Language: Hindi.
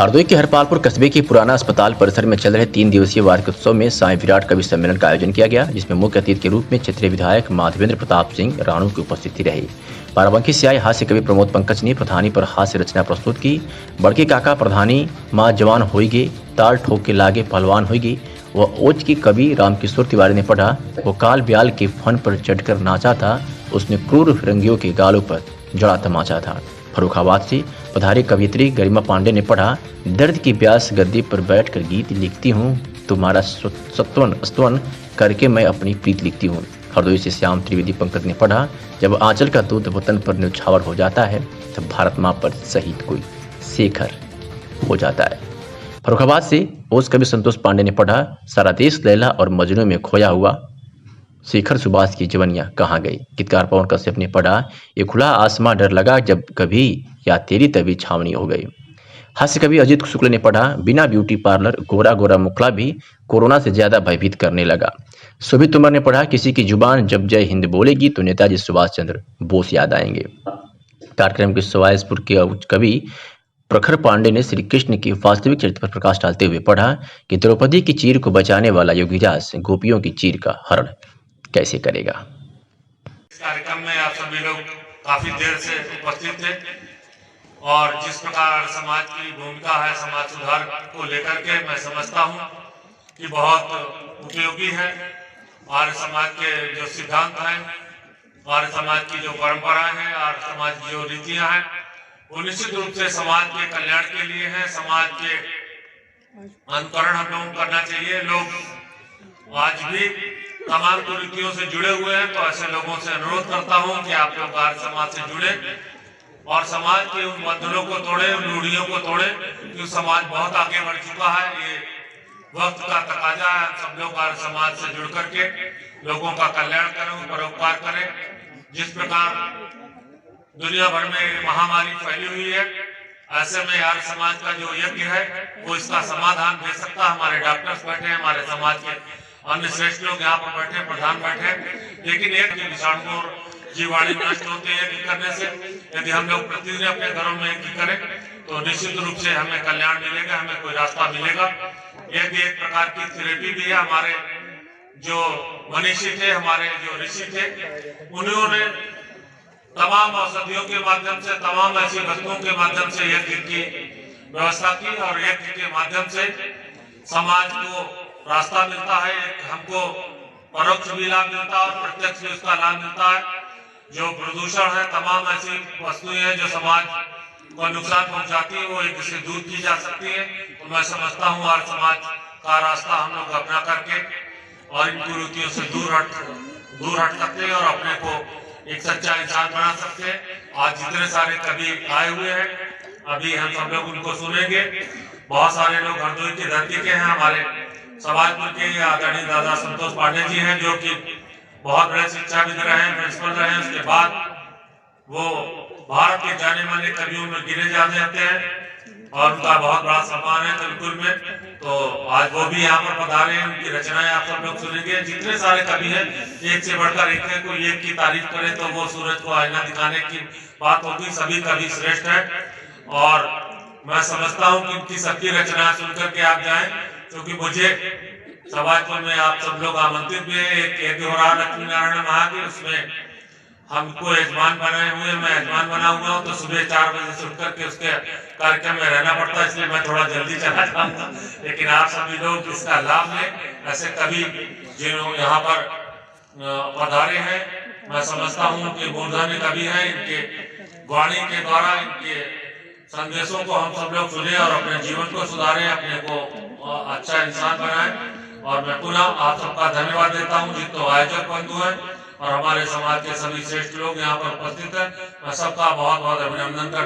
हरदोई के हरपालपुर कस्बे के पुराना अस्पताल परिसर में चल रहे 3 दिवसीय वार्षिक उत्सव में साईं विराट कवि सम्मेलन का आयोजन किया गया, जिसमें मुख्य अतिथि के रूप में क्षेत्रीय विधायक माधवेंद्र प्रताप सिंह राणू की उपस्थिति रही। बाराबंकी से आए हास्य कवि प्रमोद पंकज ने प्रधानी पर हास्य रचना प्रस्तुत की। बड़के काका प्रधानी माँ जवान होइगे, ताल ठोक के लागे पहलवान होइगे। वह ओज की कवि रामकिशोर तिवारी ने पढ़ा, वो काल ब्याल के फन पर चढ़कर नाचा था, उसने क्रूर फिरंगियों के गालों पर जड़ा तमाचा था। फर्रुखाबाद से पधारी कवियत्री गरिमा पांडे ने पढ़ा, दर्द की प्यास गद्दे पर बैठकर गीत लिखती हूँ, तुम्हारा सत्वन स्तवन करके मैं अपनी प्रीत लिखती हूँ। हरदोई से श्याम त्रिवेदी पंकज ने पढ़ा, जब आंचल का दूध वतन पर न्यौछावर हो जाता है तब भारत माँ पर शहीद कोई शेखर हो जाता है। फर्रुखाबाद से ओज कवि संतोष पांडे ने पढ़ा, सारा देश लैला और मजनू में खोया हुआ, शेखर सुभाष की जवनियां कहाँ गई। गीतकार पवन कश्यप ने पढ़ा, ये खुला आसमां डर लगा जब कभी या तेरी तभी छावनी हो गई। हास्य कवि अजित शुक्ल ने पढ़ा, बिना ब्यूटी पार्लर गोरा गोरा मुखला भी कोरोना से ज्यादा भयभीत करने लगा। शोभित तोमर ने पढ़ा, किसी की जुबान जब जय हिंद बोलेगी तो नेताजी सुभाष चंद्र बोस याद आएंगे। कार्यक्रम के सवाईसपुर के कवि प्रखर पांडे ने श्री कृष्ण की वास्तविक चरित्र पर प्रकाश डालते हुए पढ़ा कि द्रौपदी की चीर को बचाने वाला योगीराज गोपियों की चीर का हरण कैसे करेगा। इस कार्यक्रम में आप सभी लोग काफी देर से उपस्थित थे और जिस प्रकार समाज की भूमिका है समाज सुधार को लेकर के मैं समझता हूं कि बहुत उपयोगी है। और समाज के जो सिद्धांत हैं और समाज की जो परंपराएं हैं और समाज की जो रीतियां हैं वो निश्चित रूप से समाज के कल्याण के लिए है। समाज के अनुकरण हम लोगों को करना चाहिए। लोग आज भी तमाम कुरीतियों से जुड़े हुए हैं, तो ऐसे लोगों से अनुरोध करता हूं कि आप लोग आर्य समाज से जुड़े और समाज के उन बंधनों को तोड़े, उन रूढ़ियों को तोड़े, क्योंकि समाज बहुत आगे बढ़ चुका है। ये वक्त का तकाजा है, सब लोग आर्य समाज से जुड़ करके लोगों का कल्याण करें, परोपकार करें। जिस प्रकार दुनिया भर में महामारी फैली हुई है, ऐसे में आर्य समाज का जो यज्ञ है वो इसका समाधान दे सकता है। हमारे डॉक्टर्स बैठे हैं, हमारे समाज के अन्य श्रेष्ठ लोग यहाँ पर बैठे, प्रधान बैठे, लेकिन एक विषाणु और जीवाणु नष्ट होते हैं यज्ञ करने से। यदि हम लोग प्रतिदिन अपने घरों में यज्ञ करें तो निश्चित रूप से हमें कल्याण मिलेगा, हमें कोई रास्ता मिलेगा। यज्ञ एक प्रकार की थेरेपी भी है। हमारे जो मनीषी थे, हमारे जो ऋषि थे, उन्होंने तमाम औषधियों के माध्यम से, तमाम ऐसी वस्तुओं के माध्यम से यज्ञ की व्यवस्था की और यज्ञ के माध्यम से समाज को रास्ता मिलता है। हमको परोक्ष भी लाभ मिलता है और प्रत्यक्ष भी उसका लाभ मिलता है। जो प्रदूषण है, तमाम ऐसी वस्तुएं हैं जो समाज को नुकसान पहुंचाती है, वो एक से दूर की जा सकती है। तो मैं समझता हूँ और समाज का रास्ता हम लोग अपना करके और इन कुरीतियों से दूर हट सकते हैं और अपने को एक सच्चा इंसान बना सकते हैं। आज जितने सारे कवि आए हुए हैं, अभी हम सब लोग उनको सुनेंगे। बहुत सारे लोग हरदोई की धरती के हैं। हमारे समाजपुर के आदरणीय दादा संतोष पांडे जी हैं, जो कि बहुत बड़े शिक्षाविद रहे हैं, प्रिंसिपल रहे हैं। उसके बाद वो भारत के जाने माने कवियों में गिने जाते हैं और उनका बहुत बड़ा सम्मान है बिल्कुल में। तो आज वो भी यहाँ पर पधारे हैं, उनकी रचनाएं आप सब लोग सुनेंगे। जितने सारे कवि हैं, एक से बढ़कर एक है। कोई एक की तारीफ करे तो वो सूरज को आईना दिखाने की बात होगी। सभी कवि श्रेष्ठ है और मैं समझता हूँ कि इनकी सबकी रचनाएं सुनकर के आप जाएं, क्योंकि मुझे समाजपुर में आप सब लोग आमंत्रित भी है। एक यज्ञ हो रहा लक्ष्मी नारायण महादेव, उसमें हमको यजमान बनाए हुए, मैं यजमान बना हुआ हूँ। तो सुबह 4 बजे से उठ करके उसके कार्यक्रम में रहना पड़ता है, इसलिए मैं थोड़ा जल्दी चला जाऊंगा। लेकिन आप सभी लोग इसका लाभ लें। ऐसे कवि जिन्होंने यहाँ पर पधारे हैं, मैं समझता हूँ कि मूर्धन्य कवि है। इनके वाणी के द्वारा, इनके संदेशों को हम सब लोग सुने और अपने जीवन को सुधारें, अपने को अच्छा इंसान बनाएं। और मैं पुनः आप सबका धन्यवाद देता हूं, जितने आयोजक बंधु हैं और हमारे समाज के सभी श्रेष्ठ लोग यहाँ पर उपस्थित हैं। मैं सबका बहुत बहुत अभिनंदन करता हूं।